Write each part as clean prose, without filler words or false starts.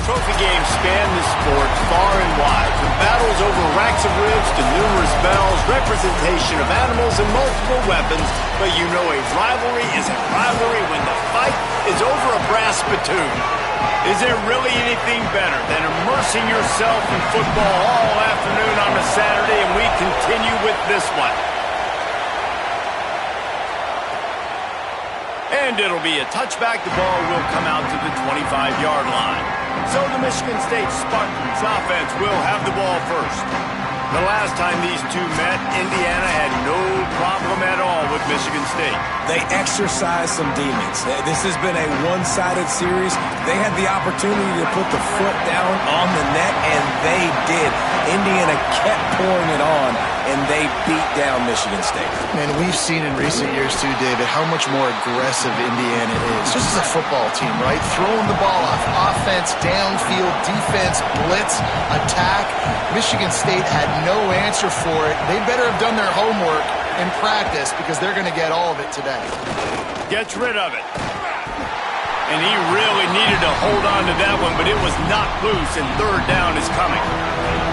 Trophy games span the sport far and wide, from battles over racks of ribs to numerous bells, representation of animals, and multiple weapons. But you know a rivalry is a rivalry when the fight is over a brass spittoon. Is there really anything better than immersing yourself in football all afternoon on a Saturday? And we continue with this one. And it'll be a touchback. The ball will come out to the 25-yard line. So the Michigan State Spartans offense will have the ball first. The last time these two met, Indiana had no problem at all with Michigan State. They exercised some demons. This has been a one-sided series. They had the opportunity to put the foot down on the net, and they did. Indiana kept pouring it on, and they beat down Michigan State. Man, we've seen in recent years, too, David, how much more aggressive Indiana is. Just as a football team, right? Throwing the ball off. Offense, downfield, defense, blitz, attack. Michigan State had no answer for it. They better have done their homework in practice because they're going to get all of it today. Gets rid of it. And he really needed to hold on to that one, but it was knocked loose, and third down is coming.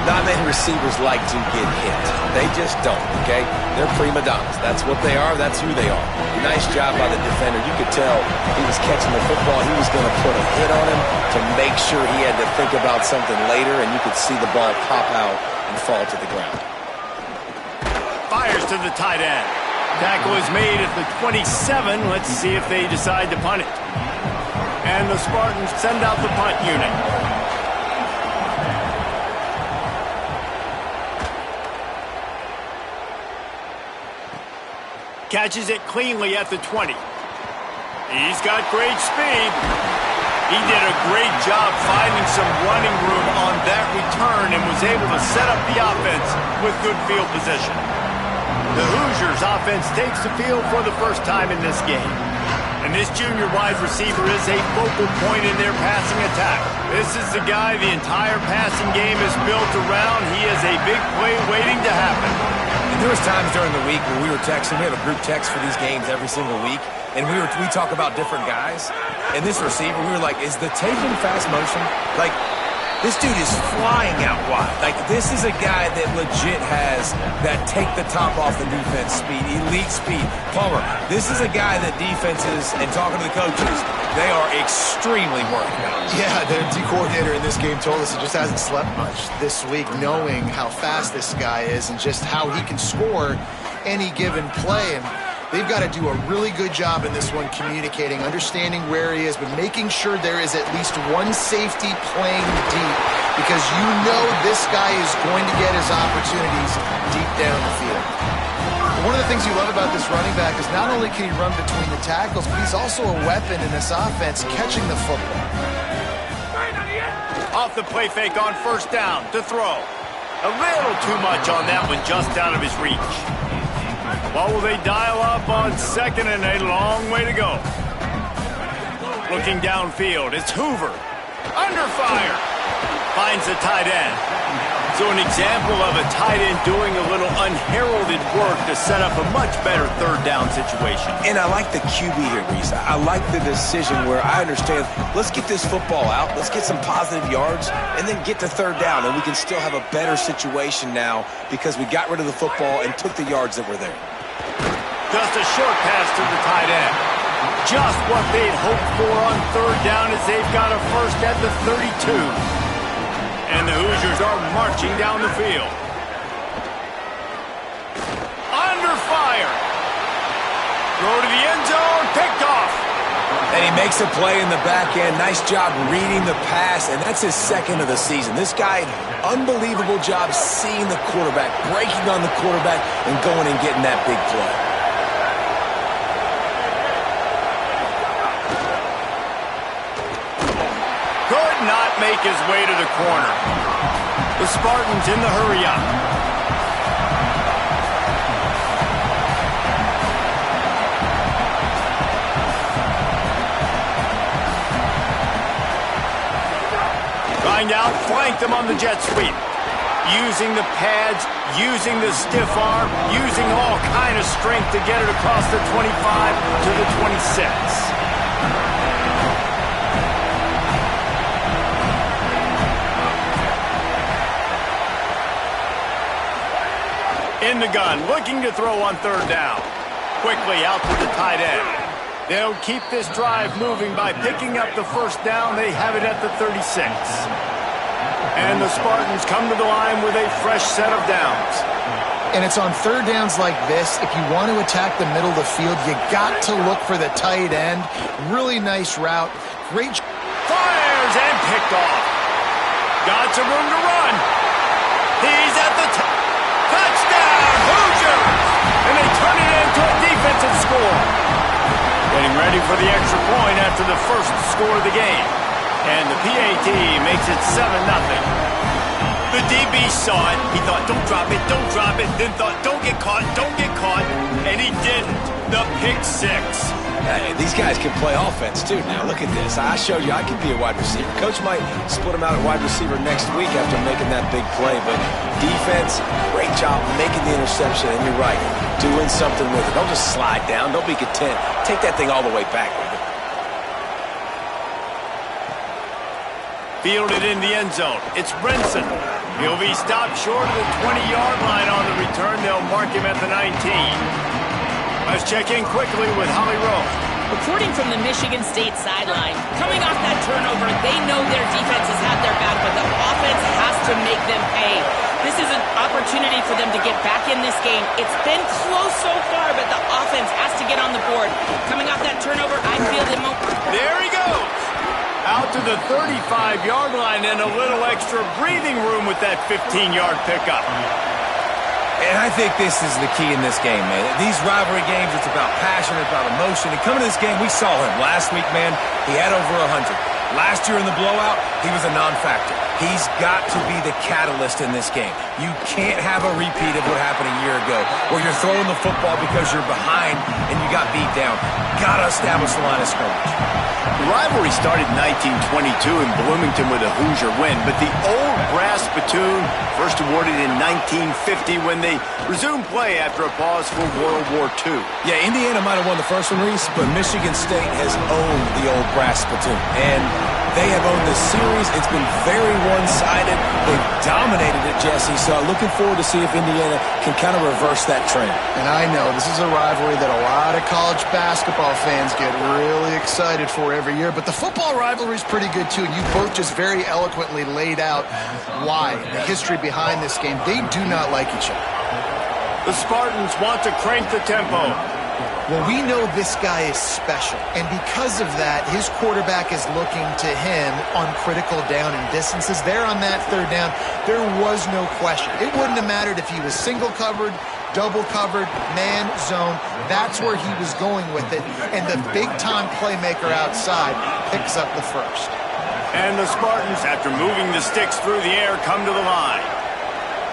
Not many receivers like to get hit. They just don't, okay? They're prima donnas. That's what they are. That's who they are. Nice job by the defender. You could tell he was catching the football. He was going to put a hit on him to make sure he had to think about something later, and you could see the ball pop out and fall to the ground. Fires to the tight end. Tackle is made at the 27. Let's see if they decide to punt it. And the Spartans send out the punt unit. Catches it cleanly at the 20. He's got great speed. He did a great job finding some running room on that return and was able to set up the offense with good field position. The Hoosiers offense takes the field for the first time in this game. And this junior wide receiver is a focal point in their passing attack. This is the guy the entire passing game is built around. He is a big play waiting to happen. And there was times during the week when we were texting. We have a group text for these games every single week. And we talk about different guys. And this receiver, we were like, is the tape in fast motion? Like, this dude is flying out wide. Like, this is a guy that legit has that take the top off the defense speed, elite speed. Palmer, this is a guy that defenses, and talking to the coaches, they are extremely worried about. Yeah, their D coordinator in this game told us he just hasn't slept much this week, knowing how fast this guy is and just how he can score any given play. And they've got to do a really good job in this one communicating, understanding where he is, but making sure there is at least one safety playing deep, because you know this guy is going to get his opportunities deep down the field. One of the things you love about this running back is not only can he run between the tackles, but he's also a weapon in this offense catching the football. Off the play fake on first down to throw. A little too much on that one, just out of his reach. What will they dial up on second, and a long way to go? Looking downfield, it's Hoover. Under fire. Finds the tight end. So an example of a tight end doing a little unheralded work to set up a much better third down situation. And I like the QB here, Reese. I like the decision where I understand, let's get this football out, let's get some positive yards, and then get to third down, and we can still have a better situation now because we got rid of the football and took the yards that were there. Just a short pass to the tight end. Just what they'd hoped for on third down, as they've got a first at the 32. And the Hoosiers are marching down the field. Under fire. Throw to the end zone, picked off. And he makes a play in the back end. Nice job reading the pass, and that's his second of the season. This guy, unbelievable job seeing the quarterback, breaking on the quarterback, and going and getting that big play. Could not make his way to the corner. The Spartans in the hurry-up. Trying to outflank them on the jet sweep. Using the pads, using the stiff arm, using all kind of strength to get it across the 25 to the 26. In the gun, looking to throw on third down. Quickly out to the tight end. They'll keep this drive moving by picking up the first down. They have it at the 36. And the Spartans come to the line with a fresh set of downs. And it's on third downs like this, if you want to attack the middle of the field, you got to look for the tight end. Really nice route. Great. Fires and picked off. Got some room to run. He's at the touchdown, Hoosiers! And they turn it into a defensive score. Getting ready for the extra point after the first score of the game. And the PAT makes it 7-0. The DB saw it. He thought, don't drop it, don't drop it. Then thought, don't get caught, don't get caught. And he didn't. The pick six. Hey, these guys can play offense, too. Now, look at this. I showed you I can be a wide receiver. Coach might split him out at wide receiver next week after making that big play. But defense, great job making the interception. And you're right, doing something with it. Don't just slide down. Don't be content. Take that thing all the way back. Fielded in the end zone. It's Brinson. He'll be stopped short of the 20-yard line on the return. They'll mark him at the 19. Let's check in quickly with Holly Rowe. Reporting from the Michigan State sideline, coming off that turnover, they know their defense has had their back, but the offense has to make them pay. This is an opportunity for them to get back in this game. It's been close so far, but the offense has to get on the board. Coming off that turnover, I feel they won't. There he goes. Out to the 35-yard line and a little extra breathing room with that 15-yard pickup. And I think this is the key in this game, man. These rivalry games, it's about passion, it's about emotion. And coming to this game, we saw him last week, man. He had over 100. Last year in the blowout, he was a non-factor. He's got to be the catalyst in this game. You can't have a repeat of what happened a year ago, where you're throwing the football because you're behind and you got beat down. Got to establish the line of scrimmage. The rivalry started in 1922 in Bloomington with a Hoosier win, but the old brass spittoon first awarded in 1950 when they resumed play after a pause for World War II. Yeah, Indiana might have won the first one, Reese, but Michigan State has owned the old brass spittoon. And they have owned this series. It's been very one-sided. They've dominated it, Jesse, so looking forward to see if Indiana can kind of reverse that trend. And I know this is a rivalry that a lot of college basketball fans get really excited for every year, but the football rivalry is pretty good too, and you both just very eloquently laid out why, the history behind this game. They do not like each other. The Spartans want to crank the tempo. Well, we know this guy is special, and because of that, his quarterback is looking to him on critical down and distances. There on that third down, there was no question. It wouldn't have mattered if he was single covered, double covered, man, zone. That's where he was going with it, and the big-time playmaker outside picks up the first. And the Spartans, after moving the sticks through the air, come to the line.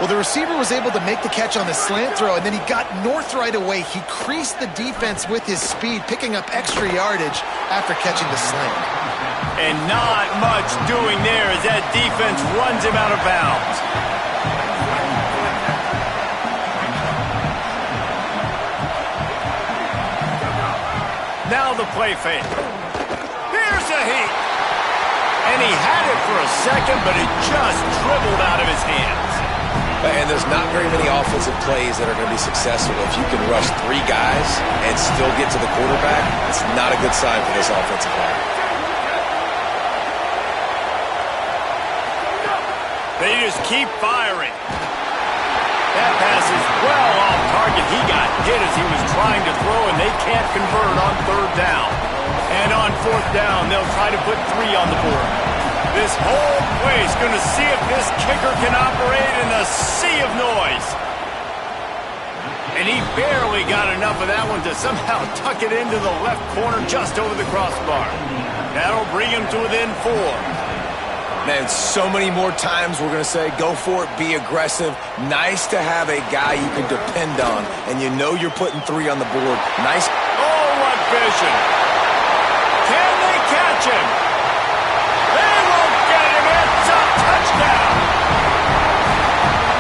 Well, the receiver was able to make the catch on the slant throw, and then he got north right away. He creased the defense with his speed, picking up extra yardage after catching the slant. And not much doing there as that defense runs him out of bounds. Now the play fake. Here's a heat. And he had it for a second, but it just dribbled out of his hands. And there's not very many offensive plays that are going to be successful. If you can rush three guys and still get to the quarterback, it's not a good sign for this offensive line. They just keep firing. That pass is well off target. He got hit as he was trying to throw, and they can't convert on third down. And on fourth down, they'll try to put 3 on the board. This whole place going to see if this kicker can operate in a sea of noise. And he barely got enough of that one to somehow tuck it into the left corner just over the crossbar. That'll bring him to within 4. Man, so many more times we're going to say, go for it, be aggressive. Nice to have a guy you can depend on, and you know you're putting 3 on the board. Nice. Oh, what vision. Can they catch him? They won't get him. It's a touchdown.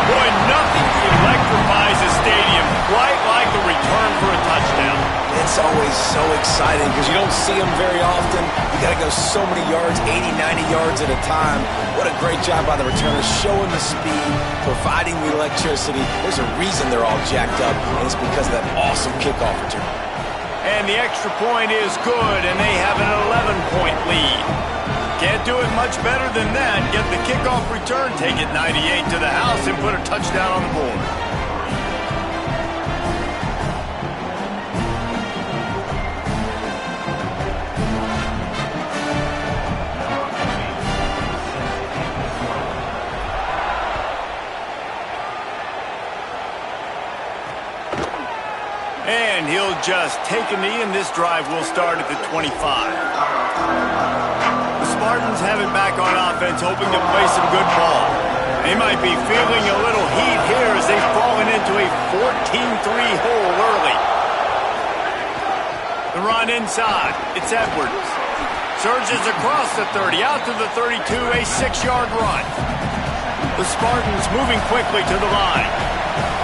Boy, nothing electrifies a stadium quite like the return for a touchdown. It's It's always so exciting because you don't see them very often. You got to go so many yards, 80, 90 yards at a time. What a great job by the returners, showing the speed, providing the electricity. There's a reason they're all jacked up, and it's because of that awesome kickoff return. And the extra point is good, and they have an 11-point lead. Can't do it much better than that. Get the kickoff return, take it 98 to the house, and put a touchdown on the board. And he'll just take a knee, and this drive will start at the 25. The Spartans have it back on offense, hoping to play some good ball. They might be feeling a little heat here as they've fallen into a 14-3 hole early. The run inside. It's Edwards. Surges across the 30, out to the 32, a 6-yard run. The Spartans moving quickly to the line.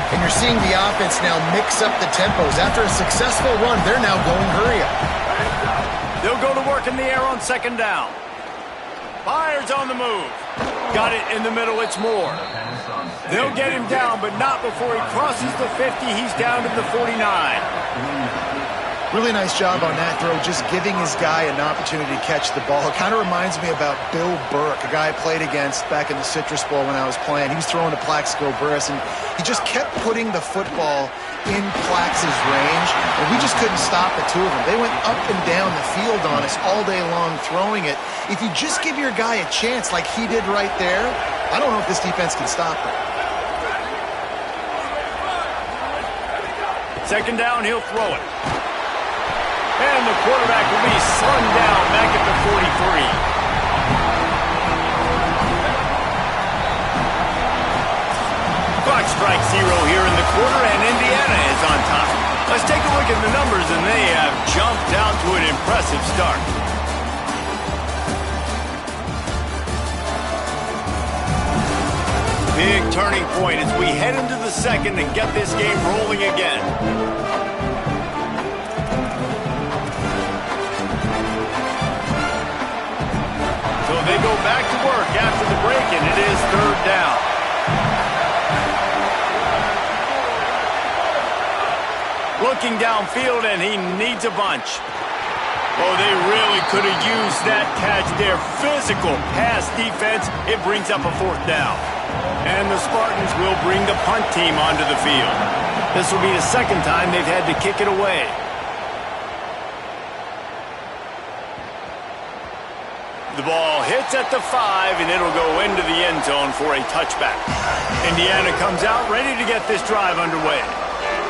And you're seeing the offense now mix up the tempos. After a successful run, they're now going hurry up. They'll go to work in the air on second down. Fires on the move. Got it in the middle, it's Moore. They'll get him down, but not before he crosses the 50. He's down to the 49. Really nice job on that throw, just giving his guy an opportunity to catch the ball. It kind of reminds me about Bill Burke, a guy I played against back in the Citrus Bowl when I was playing. He was throwing to Plaxico Burress, and he just kept putting the football in Plax's range, and we just couldn't stop the two of them. They went up and down the field on us all day long throwing it. If you just give your guy a chance like he did right there, I don't know if this defense can stop it. Second down, he'll throw it. And the quarterback will be slung down back at the 43. Clock strikes 0 here in the quarter, and Indiana is on top. Let's take a look at the numbers, and they have jumped out to an impressive start. Big turning point as we head into the second and get this game rolling again. So they go back to work after the break, and it is third down. Looking downfield, and he needs a bunch. Oh, they really could have used that catch there. Physical pass defense. It brings up a fourth down. And the Spartans will bring the punt team onto the field. This will be the second time they've had to kick it away. The ball hits at the 5, and it'll go into the end zone for a touchback. Indiana comes out ready to get this drive underway.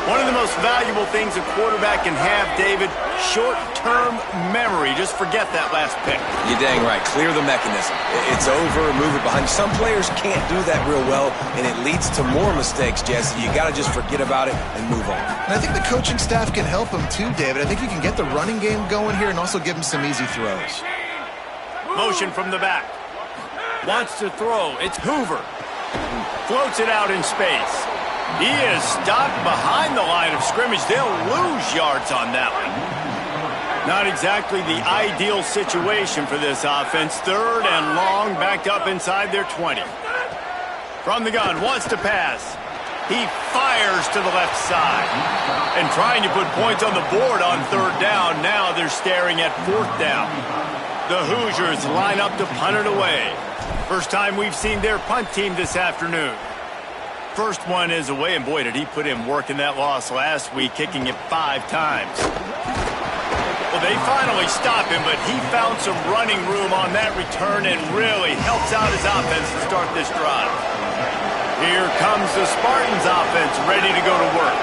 One of the most valuable things a quarterback can have, David, short-term memory. Just forget that last pick. You're dang right. Clear the mechanism. It's over, move it behind you. Some players can't do that real well, and it leads to more mistakes, Jesse. You got to just forget about it and move on. And I think the coaching staff can help him too, David. I think you can get the running game going here and also give him some easy throws. Motion from the back. Wants to throw. It's Hoover. Floats it out in space. He is stopped behind the line of scrimmage. They'll lose yards on that one. Not exactly the ideal situation for this offense. Third and long, backed up inside their 20. From the gun, wants to pass. He fires to the left side. And trying to put points on the board on third down. Now they're staring at fourth down. The Hoosiers line up to punt it away. First time we've seen their punt team this afternoon. First one is away, and boy, did he put in work in that loss last week, kicking it 5 times. Well, they finally stop him, but he found some running room on that return and really helps out his offense to start this drive. Here comes the Spartans offense ready to go to work.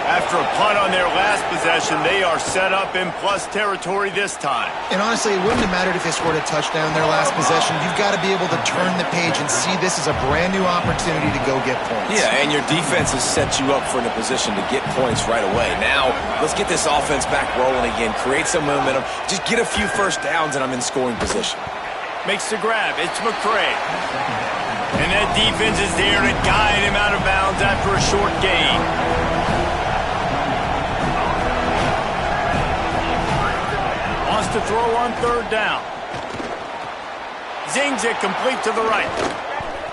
After a punt on their last possession, they are set up in plus territory this time. And honestly, it wouldn't have mattered if they scored a touchdown their last possession. You've got to be able to turn the page and see this as a brand new opportunity to go get points. Yeah, and your defense has set you up for in a position to get points right away. Now, let's get this offense back rolling again, create some momentum, just get a few first downs, and I'm in scoring position. Makes the grab. It's McCray. And that defense is there to guide him out of bounds after a short gain. to throw on third down. Zings it complete to the right.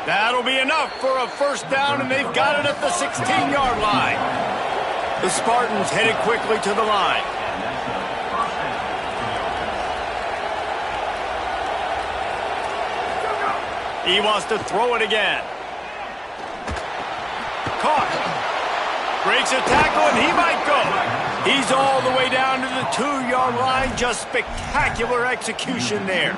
That'll be enough for a first down, and they've got it at the 16-yard line. The Spartans headed quickly to the line. He wants to throw it again. Caught. Breaks a tackle, and he might go. He's all the way down to the 2-yard line. Just spectacular execution there.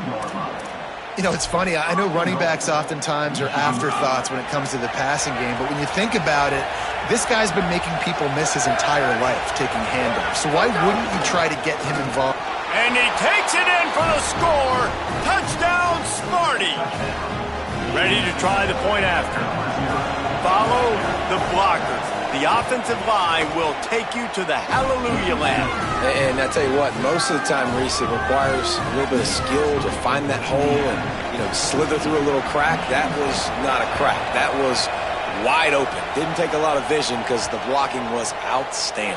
You know, it's funny. I know running backs oftentimes are afterthoughts when it comes to the passing game, but when you think about it, this guy's been making people miss his entire life taking handoffs. So why wouldn't you try to get him involved? And he takes it in for the score. Touchdown, Sparty. Ready to try the point after. Follow the blockers. The offensive line will take you to the hallelujah land. And I tell you what, most of the time, Reese, it requires a little bit of skill to find that hole and, slither through a little crack. That was not a crack. That was wide open. Didn't take a lot of vision because the blocking was outstanding.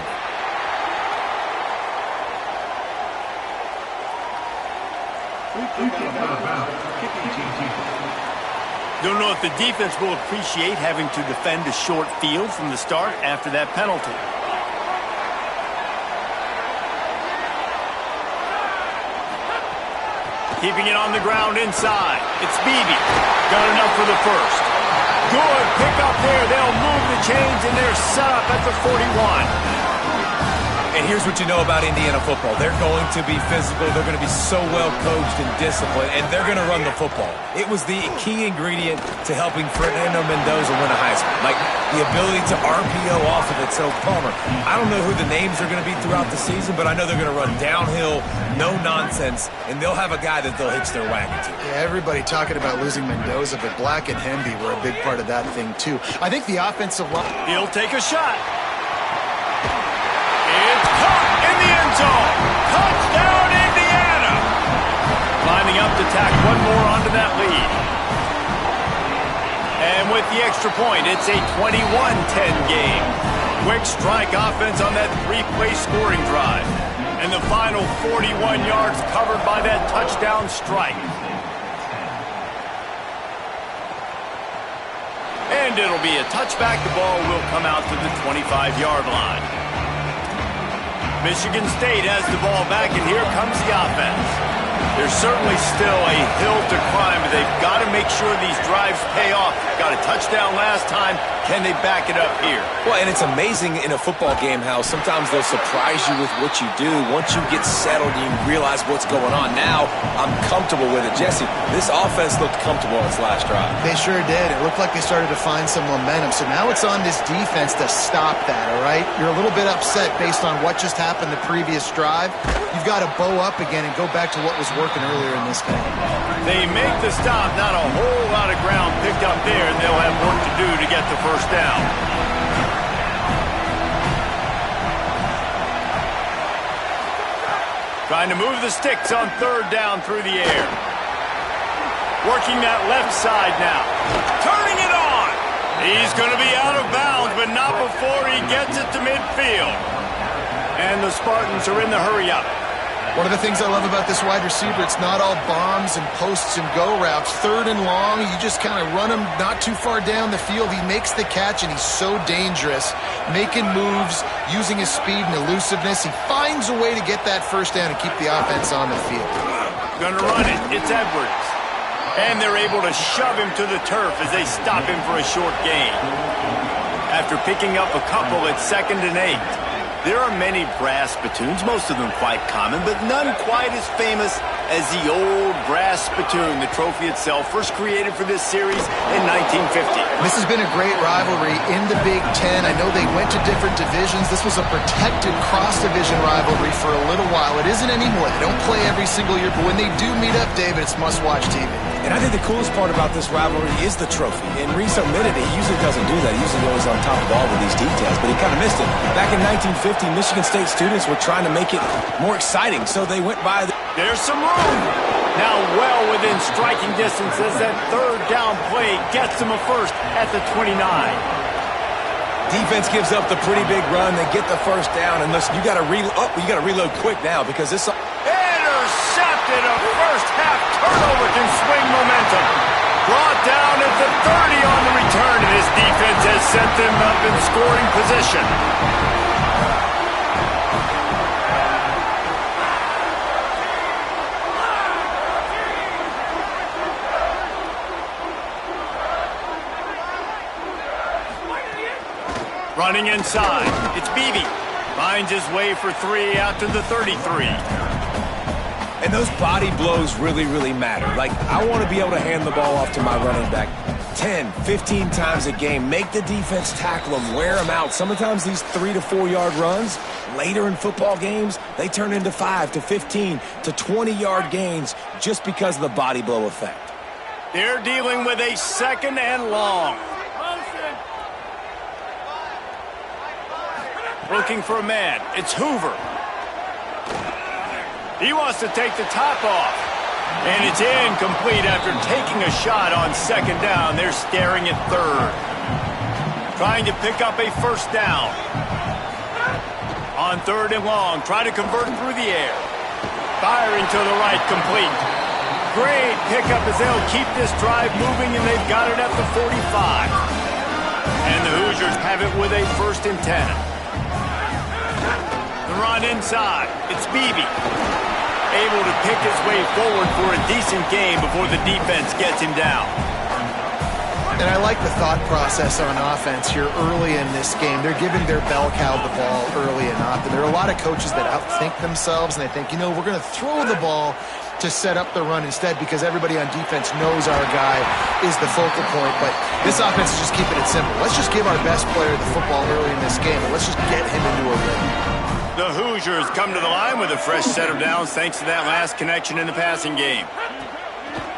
Don't know if the defense will appreciate having to defend a short field from the start after that penalty. Keeping it on the ground inside. It's Beebe. Got enough for the first. Good pick up there. They'll move the chains, and they're set up at the 41. And here's what you know about Indiana football. They're going to be physical. They're going to be so well coached and disciplined, and they're going to run the football. It was the key ingredient to helping Fernando Mendoza win a Heisman, like the ability to RPO off of it. So, Palmer, I don't know who the names are going to be throughout the season, but I know they're going to run downhill, no nonsense, and they'll have a guy that they'll hitch their wagon to. Yeah, everybody talking about losing Mendoza, but Black and Hemby were a big part of that thing, too. I think the offensive line... He'll take a shot. It's caught in the end zone. Touchdown, Indiana. Lining up to tack one more onto that lead. And with the extra point, it's a 21-10 game. Quick strike offense on that 3-play scoring drive. And the final 41 yards covered by that touchdown strike. And it'll be a touchback. The ball will come out to the 25-yard line. Michigan State has the ball back, and here comes the offense. There's certainly still a hill to climb, but they've got to make sure these drives pay off. Got a touchdown last time. Can they back it up here? Well, and it's amazing in a football game how sometimes they'll surprise you with what you do. Once you get settled, you realize what's going on. Now, I'm comfortable with it. Jesse, this offense looked comfortable on its last drive. They sure did. It looked like they started to find some momentum. So now it's on this defense to stop that, all right? You're a little bit upset based on what just happened the previous drive. You've got to bow up again and go back to what was working earlier in this game. They make the stop. Not a whole lot of ground picked up there, and they'll have work to do to get the first down. Trying to move the sticks on third down through the air. Working that left side now. Turning it on. He's going to be out of bounds, but not before he gets it to midfield. And the Spartans are in the hurry-up. One of the things I love about this wide receiver, it's not all bombs and posts and go routes. Third and long, you just kind of run him not too far down the field. He makes the catch, and he's so dangerous, making moves, using his speed and elusiveness. He finds a way to get that first down and keep the offense on the field. Gonna run it. It's Edwards. And they're able to shove him to the turf as they stop him for a short gain. After picking up a couple at 2nd and 8. There are many brass spittoons, most of them quite common, but none quite as famous as the old brass spittoon, the trophy itself, first created for this series in 1950. This has been a great rivalry in the Big Ten. I know they went to different divisions. This was a protected cross-division rivalry for a little while. It isn't anymore. They don't play every single year, but when they do meet up, David, it's must-watch TV. And I think the coolest part about this rivalry is the trophy. And Reese omitted it. He usually doesn't do that. He usually goes on top of all of these details, but he kind of missed it. Back in 1950, Michigan State students were trying to make it more exciting, so they went by the... There's some room. Now well within striking distance as that third down play gets them a first at the 29. Defense gives up the pretty big run. They get the first down, and listen, you got to reload quick now because this... Interception! intercepted. A first-half turnover can swing momentum. Brought down at the 30 on the return, and his defense has sent them up in scoring position. Running inside, it's Beebe. Finds his way for three out to the 33. And those body blows really, really matter. Like, I want to be able to hand the ball off to my running back 10, 15 times a game. Make the defense tackle them, wear them out. Sometimes these 3 to 4 yard runs, later in football games, they turn into 5 to 15 to 20 yard gains just because of the body blow effect. They're dealing with a second and long. Looking for a man. It's Hoover. He wants to take the top off. And it's incomplete after taking a shot on second down. They're staring at third. Trying to pick up a first down. On third and long, try to convert through the air. Firing to the right, complete. Great pickup as they'll keep this drive moving, and they've got it at the 45. And the Hoosiers have it with a 1st and 10. Run inside. It's Beebe. Able to pick his way forward for a decent game before the defense gets him down. And I like the thought process on offense here early in this game. They're giving their bell cow the ball early and often. There are a lot of coaches that outthink themselves, and they think, you know, we're going to throw the ball to set up the run instead because everybody on defense knows our guy is the focal point. But this offense is just keeping it simple. Let's just give our best player the football early in this game, and let's just get him into a rhythm. The Hoosiers come to the line with a fresh set of downs thanks to that last connection in the passing game.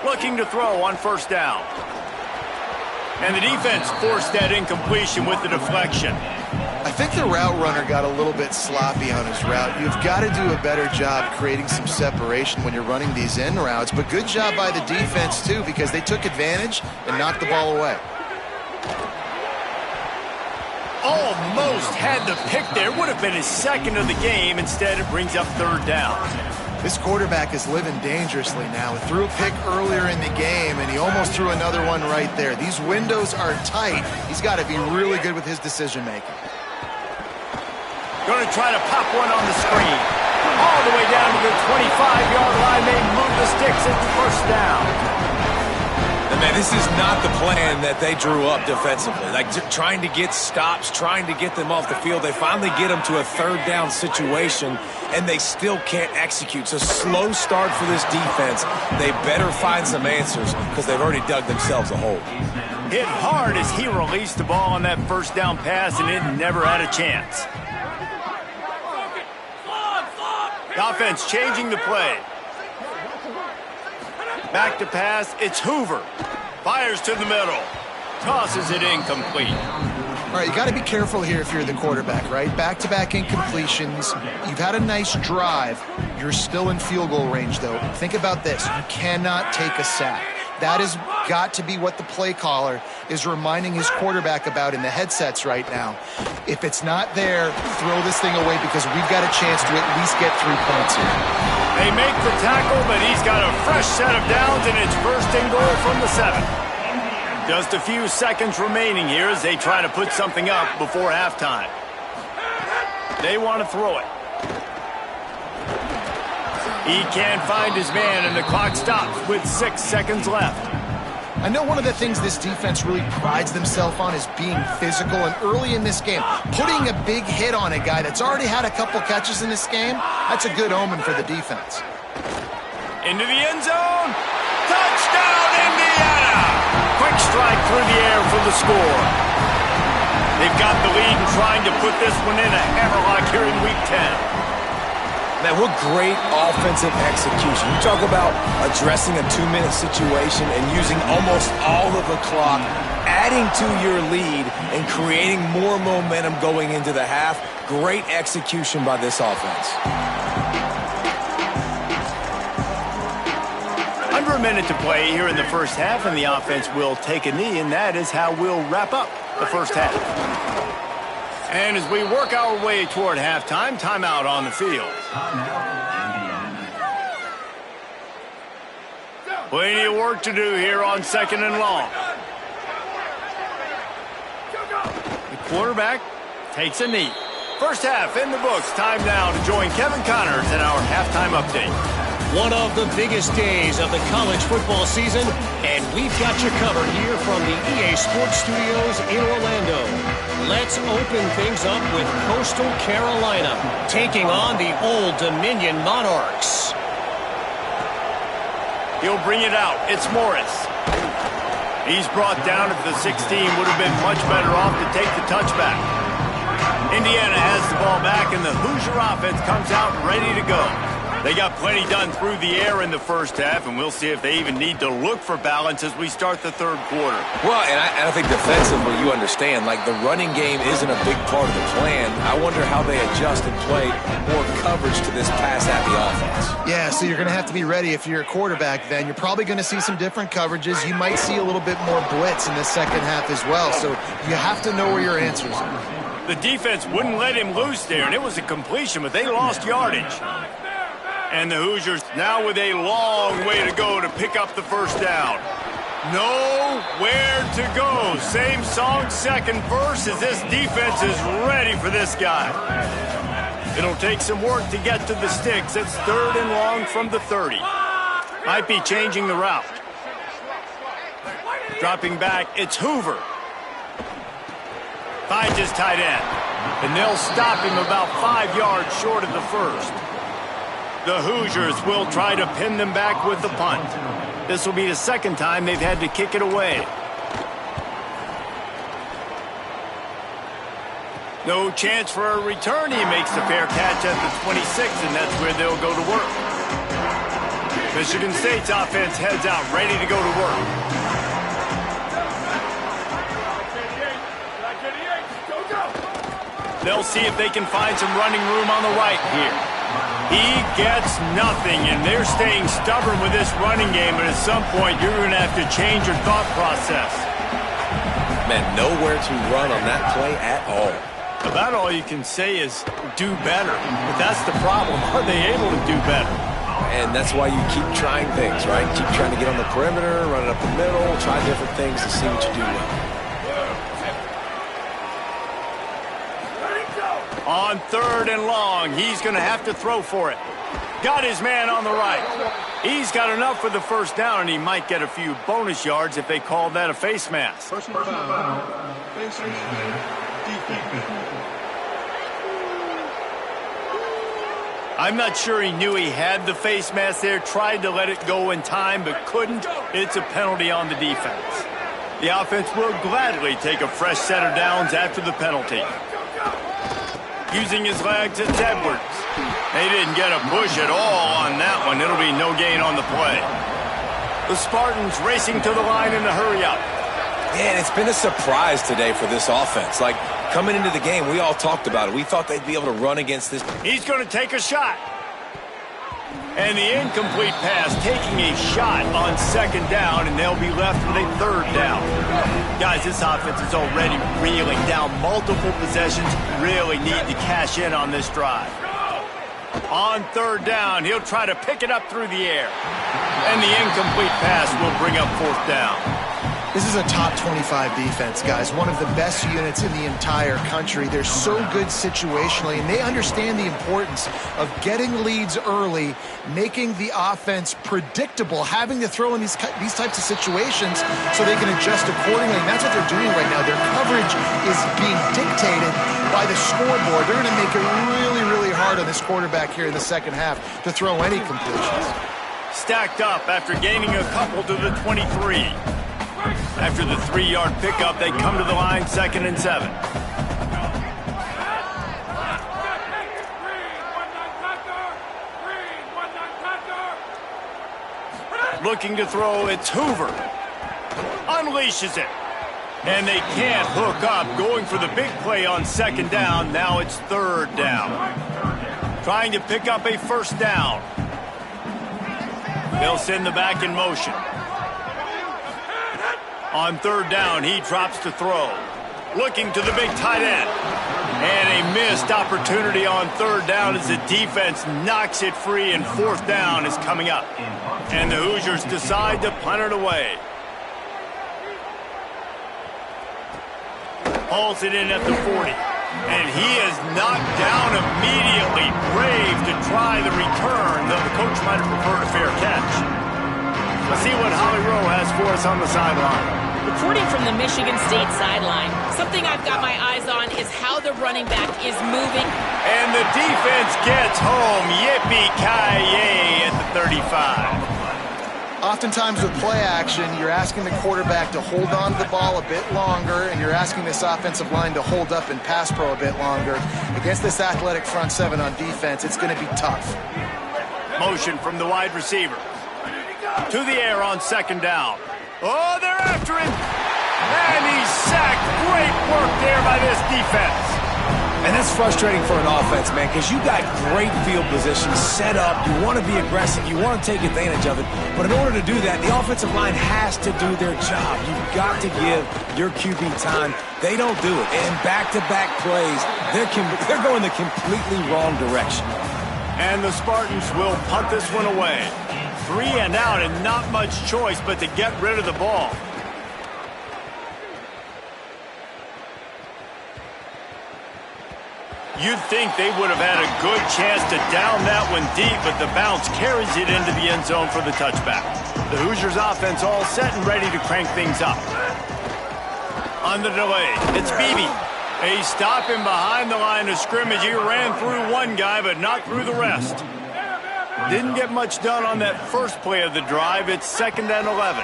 Looking to throw on first down. And the defense forced that incompletion with the deflection. I think the route runner got a little bit sloppy on his route. You've got to do a better job creating some separation when you're running these in routes. But good job by the defense, too, because they took advantage and knocked the ball away. Almost had the pick there. Would have been his second of the game. Instead, it brings up third down. This quarterback is living dangerously now. He threw a pick earlier in the game, and he almost threw another one right there. These windows are tight. He's got to be really good with his decision-making. Going to try to pop one on the screen. All the way down to the 25-yard line. They move the sticks at first down. And man, this is not the plan that they drew up defensively. Like trying to get stops, trying to get them off the field. They finally get them to a third down situation, and they still can't execute. It's a slow start for this defense. They better find some answers because they've already dug themselves a hole. Hit hard as he released the ball on that first down pass, and it never had a chance. The offense changing the play. Back to pass, it's Hoover. Fires to the middle. Tosses it incomplete. All right, you got to be careful here if you're the quarterback, right? Back-to-back incompletions. You've had a nice drive. You're still in field goal range, though. Think about this. You cannot take a sack. That has got to be what the play caller is reminding his quarterback about in the headsets right now. If it's not there, throw this thing away because we've got a chance to at least get 3 points here. They make the tackle, but he's got a fresh set of downs, and it's 1st and goal from the 7. Just a few seconds remaining here as they try to put something up before halftime. They want to throw it. He can't find his man, and the clock stops with 6 seconds left. I know one of the things this defense really prides themselves on is being physical, and early in this game, putting a big hit on a guy that's already had a couple catches in this game, that's a good omen for the defense. Into the end zone. Touchdown, Indiana! Quick strike through the air for the score. They've got the lead and trying to put this one in a hammerlock here in Week 10. Man, what great offensive execution. You talk about addressing a 2-minute situation and using almost all of the clock, adding to your lead and creating more momentum going into the half. Great execution by this offense. Under a minute to play here in the first half, and the offense will take a knee, and that is how we'll wrap up the first half. And as we work our way toward halftime, timeout on the field. Plenty of work to do here on 2nd and long. The quarterback takes a knee. First half in the books. Time now to join Kevin Connors in our halftime update. One of the biggest days of the college football season, and we've got you covered here from the EA Sports Studios in Orlando. Let's open things up with Coastal Carolina taking on the Old Dominion Monarchs. He'll bring it out. It's Morris. He's brought down at the 16. Would have been much better off to take the touchback. Indiana has the ball back, and the Hoosier offense comes out ready to go. They got plenty done through the air in the first half, and we'll see if they even need to look for balance as we start the third quarter. Well, and I think defensively, you understand, like the running game isn't a big part of the plan. I wonder how they adjust and play more coverage to this pass-happy offense. Yeah, so you're going to have to be ready if you're a quarterback then. You're probably going to see some different coverages. You might see a little bit more blitz in the second half as well, so you have to know where your answers are. The defense wouldn't let him loose there, and it was a completion, but they lost yardage. And the Hoosiers now with a long way to go to pick up the first down. Nowhere to go. Same song, second verse, as this defense is ready for this guy. It'll take some work to get to the sticks. It's 3rd and long from the 30. Might be changing the route. Dropping back, it's Hoover. Finds his tight end. And they'll stop him about 5 yards short of the first. The Hoosiers will try to pin them back with the punt. This will be the second time they've had to kick it away. No chance for a return. He makes the fair catch at the 26, and that's where they'll go to work. Michigan State's offense heads out, ready to go to work. They'll see if they can find some running room on the right here. He gets nothing, and they're staying stubborn with this running game, but at some point you're going to have to change your thought process. Man, nowhere to run on that play at all. About all you can say is do better, but that's the problem. Are they able to do better? And that's why you keep trying things, right? Keep trying to get on the perimeter, run it up the middle, try different things to see what you do well. On 3rd and long, he's going to have to throw for it. Got his man on the right. He's got enough for the first down, and he might get a few bonus yards if they call that a face mask. Personal foul. Face mask. Defense. I'm not sure he knew he had the face mask there, tried to let it go in time, but couldn't. It's a penalty on the defense. The offense will gladly take a fresh set of downs after the penalty. Using his legs, it's Edwards. They didn't get a push at all on that one. It'll be no gain on the play. The Spartans racing to the line in a hurry-up. Man, it's been a surprise today for this offense. Like, coming into the game, we all talked about it. We thought they'd be able to run against this. He's going to take a shot. And the incomplete pass taking a shot on 2nd down, and they'll be left with a 3rd down. Guys, this offense is already reeling down multiple possessions. Really need to cash in on this drive. On 3rd down, he'll try to pick it up through the air. And the incomplete pass will bring up 4th down. This is a top 25 defense, guys. One of the best units in the entire country. They're so good situationally, and they understand the importance of getting leads early, making the offense predictable, having to throw in these types of situations so they can adjust accordingly. And that's what they're doing right now. Their coverage is being dictated by the scoreboard. They're going to make it really, really hard on this quarterback here in the second half to throw any completions. Stacked up after gaining a couple to the 23. After the 3-yard pickup, they come to the line 2nd and 7. Looking to throw, it's Hoover. Unleashes it. And they can't hook up. Going for the big play on 2nd down. Now it's 3rd down. Trying to pick up a 1st down. They'll send the back in motion. On 3rd down, he drops to throw. Looking to the big tight end. And a missed opportunity on third down as the defense knocks it free, and fourth down is coming up. And the Hoosiers decide to punt it away. Hauls it in at the 40. And he is knocked down immediately. Brave to try the return, though the coach might have preferred a fair catch. Let's see what Holly Rowe has for us on the sideline. Reporting from the Michigan State sideline, something I've got my eyes on is how the running back is moving. And the defense gets home. Yippee-ki-yay at the 35. Oftentimes with play action, you're asking the quarterback to hold on to the ball a bit longer, and you're asking this offensive line to hold up in pass pro a bit longer. Against this athletic front seven on defense, it's going to be tough. Motion from the wide receiver. To the air on second down. Oh, they're after him. And he's sacked. Great work there by this defense. And that's frustrating for an offense, man, because you got great field position set up. You want to be aggressive. You want to take advantage of it. But in order to do that, the offensive line has to do their job. You've got to give your QB time. They don't do it. And back-to-back plays, they're going the completely wrong direction. And the Spartans will punt this one away. 3 and out, and not much choice but to get rid of the ball. You'd think they would have had a good chance to down that one deep, but the bounce carries it into the end zone for the touchback. The Hoosiers offense all set and ready to crank things up. On the delay, it's Beebe. A stop in behind the line of scrimmage. He ran through one guy, but not through the rest. Didn't get much done on that first play of the drive. It's 2nd and 11.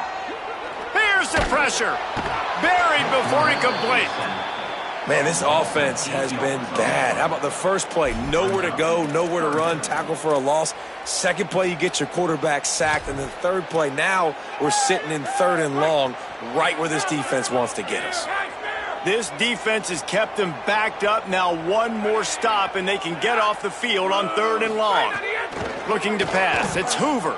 Here's the pressure. Buried before he could blink. Man, this offense has been bad. How about the first play? Nowhere to go, nowhere to run, tackle for a loss. Second play, you get your quarterback sacked. And the third play, now we're sitting in 3rd and long, right where this defense wants to get us. This defense has kept them backed up. Now one more stop, and they can get off the field on 3rd and long. Looking to pass. It's Hoover.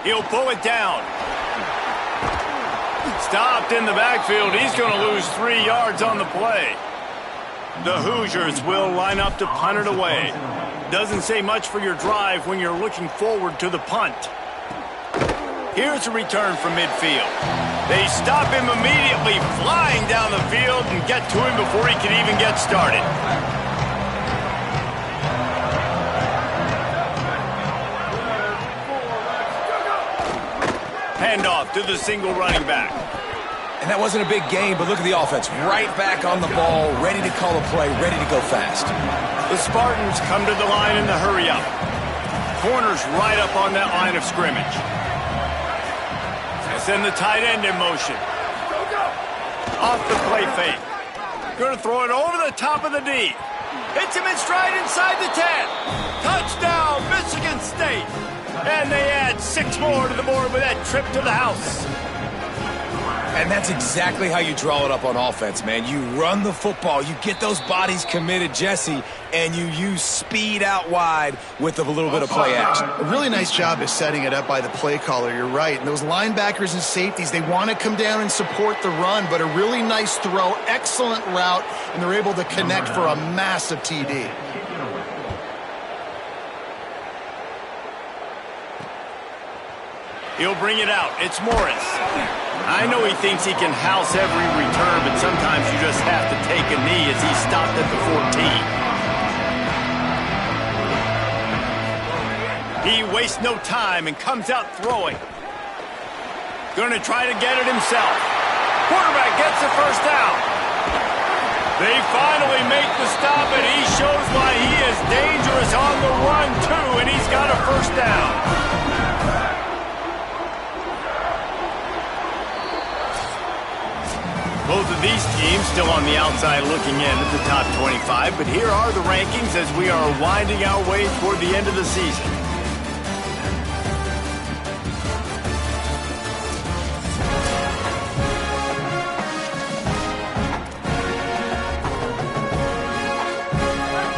He'll pull it down. Stopped in the backfield. He's going to lose 3 yards on the play. The Hoosiers will line up to punt it away. Doesn't say much for your drive when you're looking forward to the punt. Here's a return from midfield. They stop him immediately, flying down the field, and get to him before he can even get started. Handoff to the single running back. And that wasn't a big game, but look at the offense. Right back on the ball, ready to call a play, ready to go fast. The Spartans come to the line in the hurry up. Corners right up on that line of scrimmage. Send the tight end in motion. Off the play fake. Going to throw it over the top of the D. Hits him in stride inside the 10. Touchdown, Michigan State. And they add 6 more to the board with that trip to the house. And that's exactly how you draw it up on offense, man. You run the football, you get those bodies committed, Jesse, and you use speed out wide with a little bit of play action. A really nice job of setting it up by the play caller, you're right. And those linebackers and safeties, they want to come down and support the run, but a really nice throw, excellent route, and they're able to connect for a massive TD. He'll bring it out. It's Morris. I know he thinks he can house every return, but sometimes you just have to take a knee as he stopped at the 14. He wastes no time and comes out throwing. Going to try to get it himself. Quarterback gets the first down. They finally make the stop, and he shows why he is dangerous on the run, too, and he's got a first down. Both of these teams still on the outside looking in at the top 25, but here are the rankings as we are winding our way toward the end of the season.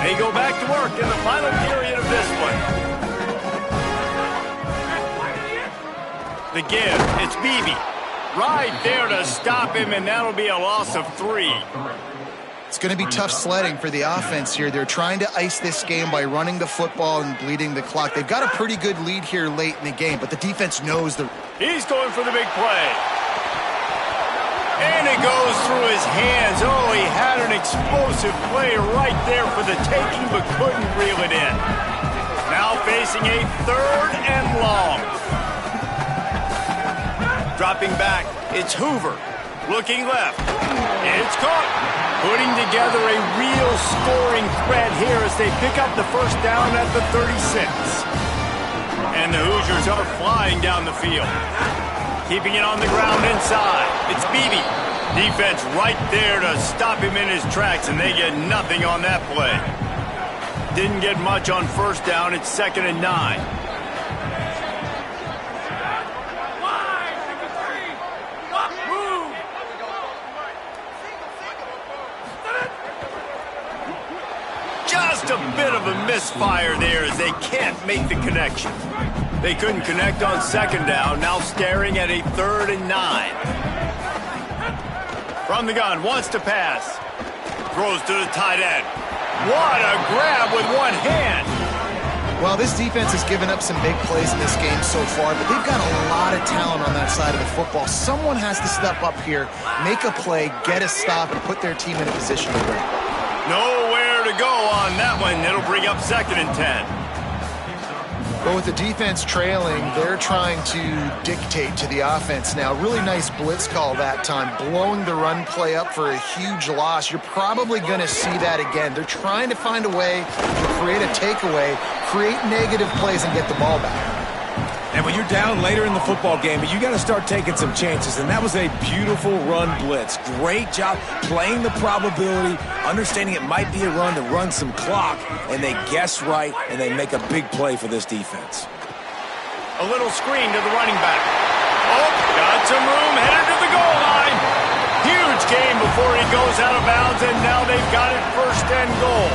They go back to work in the final period of this one. The give, it's Beebe. Right there to stop him, and that'll be a loss of 3. It's going to be tough sledding for the offense here. They're trying to ice this game by running the football and bleeding the clock. They've got a pretty good lead here late in the game, but the defense knows the... He's going for the big play. And it goes through his hands. Oh, he had an explosive play right there for the taking, but couldn't reel it in. Now facing a 3rd and long. Dropping back, it's Hoover. Looking left. It's caught. Putting together a real scoring threat here as they pick up the first down at the 36. And the Hoosiers are flying down the field. Keeping it on the ground inside. It's Beebe. Defense right there to stop him in his tracks, and they get nothing on that play. Didn't get much on first down. It's 2nd and 9. Just a bit of a misfire there as they can't make the connection. They couldn't connect on 2nd down, now staring at a 3rd and 9. From the gun, wants to pass. Throws to the tight end. What a grab with one hand. Well, this defense has given up some big plays in this game so far, but they've got a lot of talent on that side of the football. Someone has to step up here, make a play, get a stop, and put their team in a position to win. Nowhere to go on that one. It'll bring up 2nd and 10. But with the defense trailing, they're trying to dictate to the offense now. Really nice blitz call that time, blowing the run play up for a huge loss. You're probably going to see that again. They're trying to find a way to create a takeaway, create negative plays, and get the ball back. And when you're down later in the football game, you got to start taking some chances. And that was a beautiful run blitz. Great job playing the probability, understanding it might be a run to run some clock. And they guess right, and they make a big play for this defense. A little screen to the running back. Oh, got some room, headed to the goal line. Huge game before he goes out of bounds, and now they've got it 1st and goal.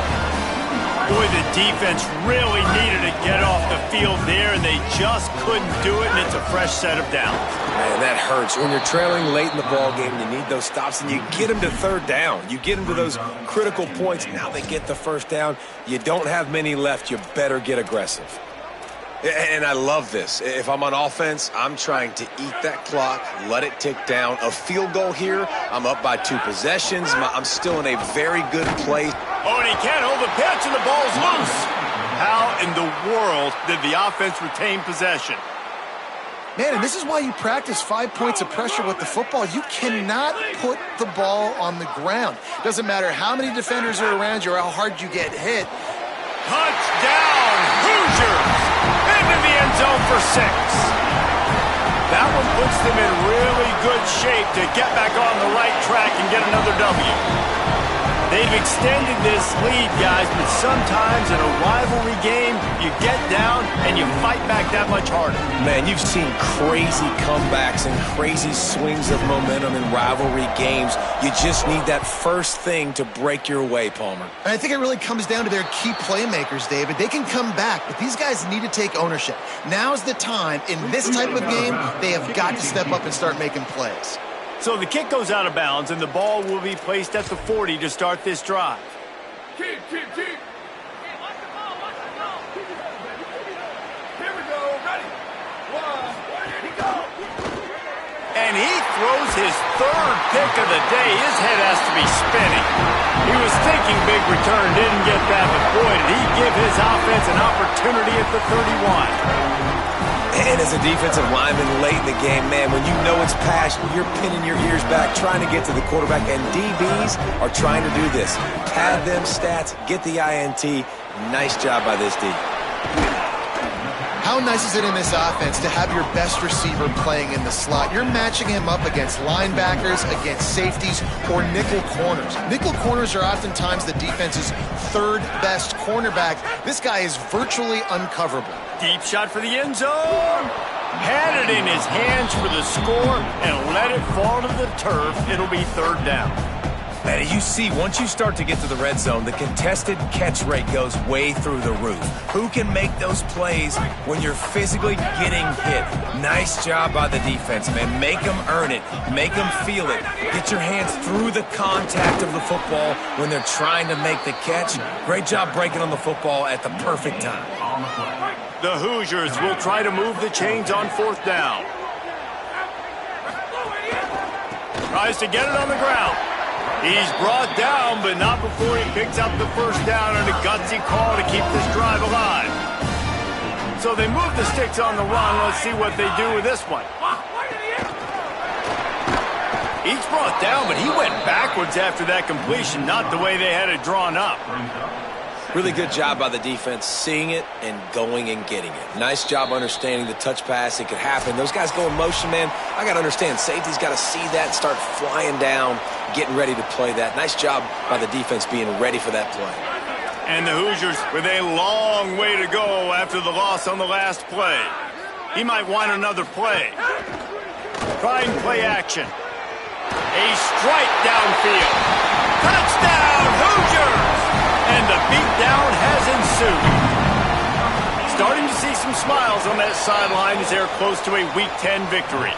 Boy, the defense really needed to get off the field there, and they just couldn't do it, and it's a fresh set of downs. Man, that hurts. When you're trailing late in the ball game, you need those stops, and you get them to 3rd down. You get them to those critical points. Now they get the 1st down. You don't have many left. You better get aggressive. And I love this. If I'm on offense, I'm trying to eat that clock, let it tick down. A field goal here, I'm up by 2 possessions. I'm still in a very good place. Oh, and he can't hold the pitch, and the ball's loose. How in the world did the offense retain possession? Man, and this is why you practice 5 points of pressure with the football. You cannot put the ball on the ground. Doesn't matter how many defenders are around you or how hard you get hit. Touchdown, Hoosiers! Into the end zone for 6. That one puts them in really good shape to get back on the right track and get another W. They've extended this lead, guys, but sometimes in a rivalry game, you get down and you fight back that much harder. Man, you've seen crazy comebacks and crazy swings of momentum in rivalry games. You just need that first thing to break your way, Palmer. And I think it really comes down to their key playmakers, David. They can come back, but these guys need to take ownership. Now's the time. In this type of game, they have got to step up and start making plays. So the kick goes out of bounds, and the ball will be placed at the 40 to start this drive. Keep. Here we go. Ready. 1. Here he goes. And he throws his 3rd pick of the day. His head has to be spinning. He was thinking big return, didn't get that, but boy, did he give his offense an opportunity at the 31. And as a defensive lineman late in the game, man, when you know it's passion, you're pinning your ears back, trying to get to the quarterback, and DBs are trying to do this. Pad them stats, get the INT. Nice job by this D. How nice is it in this offense to have your best receiver playing in the slot? You're matching him up against linebackers, against safeties, or nickel corners. Nickel corners are oftentimes the defense's 3rd best cornerback. This guy is virtually uncoverable. Deep shot for the end zone. Had it in his hands for the score and let it fall to the turf. It'll be 3rd down. And you see, once you start to get to the red zone, the contested catch rate goes way through the roof. Who can make those plays when you're physically getting hit? Nice job by the defense, man. Make them earn it. Make them feel it. Get your hands through the contact of the football when they're trying to make the catch. Great job breaking on the football at the perfect time. The Hoosiers will try to move the chains on 4th down. Tries to get it on the ground. He's brought down, but not before he picks up the 1st down and a gutsy call to keep this drive alive. So they move the sticks on the run. Let's see what they do with this one. He's brought down, but he went backwards after that completion, not the way they had it drawn up. Really good job by the defense, seeing it and going and getting it. Nice job understanding the touch pass. It could happen. Those guys go in motion, man. I got to understand, safety's got to see that, start flying down, getting ready to play that. Nice job by the defense being ready for that play. And the Hoosiers with a long way to go after the loss on the last play. He might want another play. Trying play action. A strike downfield. Touchdown, Hoosiers! And the beatdown has ensued. Starting to see some smiles on that sideline as they're close to a Week 10 victory.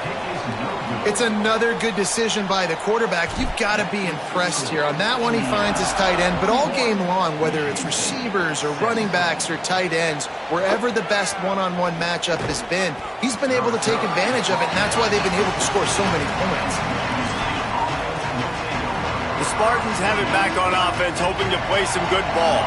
It's another good decision by the quarterback. You've got to be impressed here. On that one, he finds his tight end. But all game long, whether it's receivers or running backs or tight ends, wherever the best one-on-one matchup has been, he's been able to take advantage of it, and that's why they've been able to score so many points. The Spartans have it back on offense, hoping to play some good ball.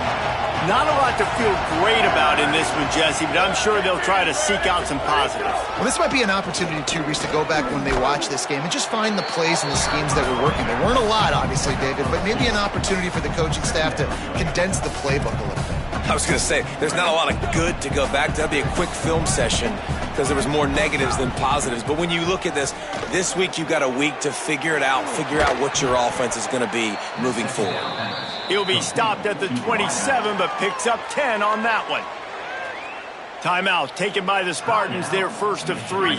Not a lot to feel great about in this one, Jesse, but I'm sure they'll try to seek out some positives. Well, this might be an opportunity, too, Reese, to go back when they watch this game and just find the plays and the schemes that were working. There weren't a lot, obviously, David, but maybe an opportunity for the coaching staff to condense the playbook a little bit. I was going to say, there's not a lot of good to go back to. That'd be a quick film session because there was more negatives than positives. But when you look at this week you've got a week to figure it out, figure out what your offense is going to be moving forward. He'll be stopped at the 27, but picks up 10 on that one. Timeout taken by the Spartans, their first of 3.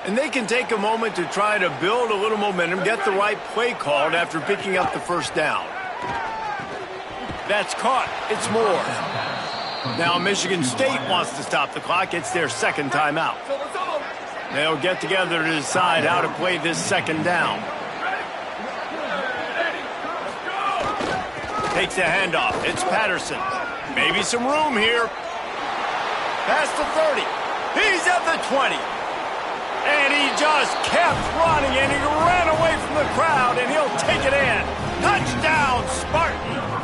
And they can take a moment to try to build a little momentum, get the right play called after picking up the 1st down. That's caught. It's more. Now Michigan State wants to stop the clock. It's their 2nd timeout. They'll get together to decide how to play this 2nd down. Takes a handoff. It's Patterson. Maybe some room here. Past the 30. He's at the 20. And he just kept running, and he ran away from the crowd, and he'll take it in. Touchdown, Spartan!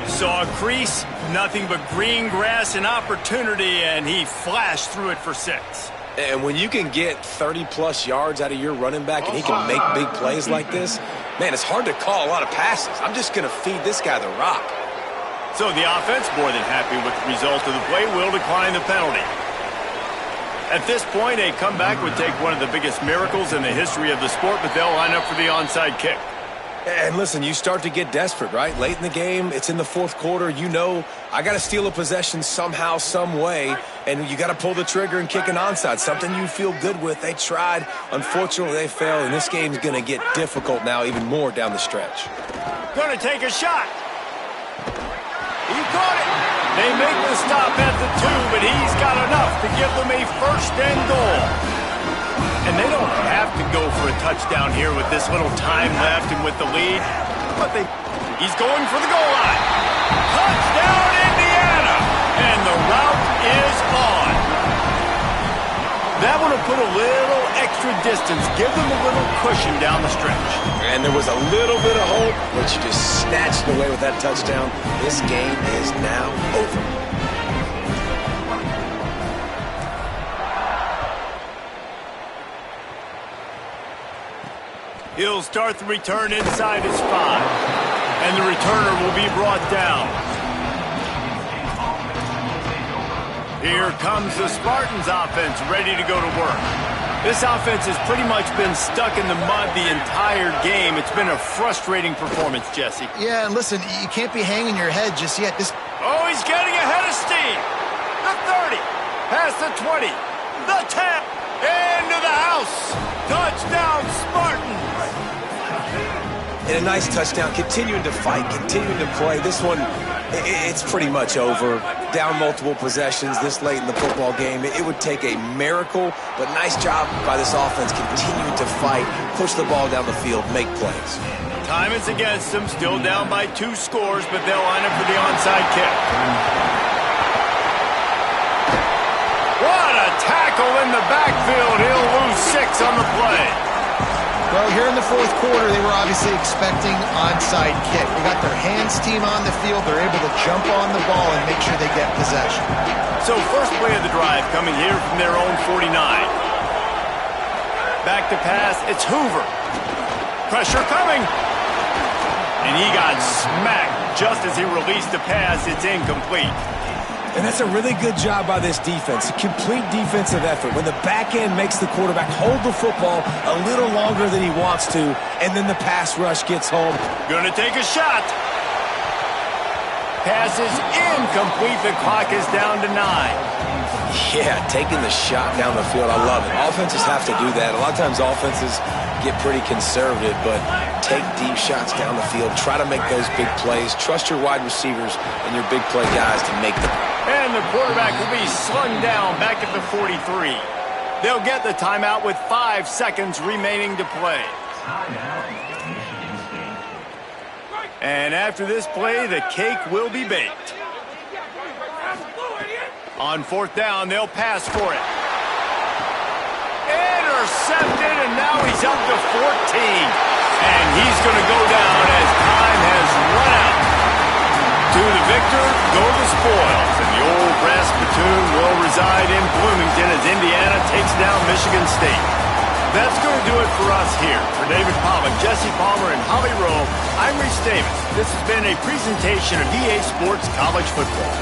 Saw a crease, nothing but green grass and opportunity, and he flashed through it for 6. And when you can get 30-plus yards out of your running back and he can make big plays like this, man, it's hard to call a lot of passes. I'm just going to feed this guy the rock. So the offense, more than happy with the result of the play, will decline the penalty. At this point, a comeback would take one of the biggest miracles in the history of the sport, but they'll line up for the onside kick. And listen, you start to get desperate, right? Late in the game, it's in the 4th quarter. You know, I got to steal a possession somehow, some way, and you got to pull the trigger and kick an onside, something you feel good with. They tried. Unfortunately, they failed, and this game's going to get difficult now even more down the stretch. Going to take a shot. He caught it. They make the stop at the 2, but he's got enough to give them a 1st and goal. And they don't have to go for a touchdown here with this little time left and with the lead. But he's going for the goal line. Touchdown, Indiana! And the route is on. That one will put a little extra distance, give them a little cushion down the stretch. And there was a little bit of hope, but you just snatched it away with that touchdown. This game is now over. He'll start the return inside his 5. And the returner will be brought down. Here comes the Spartans offense ready to go to work. This offense has pretty much been stuck in the mud the entire game. It's been a frustrating performance, Jesse. Yeah, and listen, you can't be hanging your head just yet. Oh, he's getting ahead of steam. The 30, past the 20, the 10, into the house. Touchdown, Spartans. and a nice touchdown, continuing to fight, continuing to play. This one, it's pretty much over. Down multiple possessions this late in the football game. It would take a miracle, but nice job by this offense continuing to fight, push the ball down the field, make plays. Time is against them, still down by 2 scores, but they'll line up for the onside kick. What a tackle in the backfield. He'll lose 6 on the play. Well, here in the fourth quarter, they were obviously expecting onside kick. They got their hands team on the field. They're able to jump on the ball and make sure they get possession. So first play of the drive coming here from their own 49. Back to pass, it's Hoover. Pressure coming. And he got smacked just as he released the pass. It's incomplete. And that's a really good job by this defense. A complete defensive effort. When the back end makes the quarterback hold the football a little longer than he wants to, and then the pass rush gets home. Gonna take a shot. Pass is incomplete. The clock is down to 9. Yeah, taking the shot down the field. I love it. Offenses have to do that. A lot of times offenses get pretty conservative, but take deep shots down the field. Try to make those big plays. Trust your wide receivers and your big play guys to make them. And the quarterback will be slung down back at the 43. They'll get the timeout with 5 seconds remaining to play. And after this play, the cake will be baked. On 4th down, they'll pass for it. Intercepted, and now he's up to 14. And he's going to go down as time has run out. To the victor go the spoils, and the old brass platoon will reside in Bloomington as Indiana takes down Michigan State. That's going to do it for us here. For David Pollack, Jesse Palmer, and Holly Rowe, I'm Reese Davis. This has been a presentation of EA Sports College Football.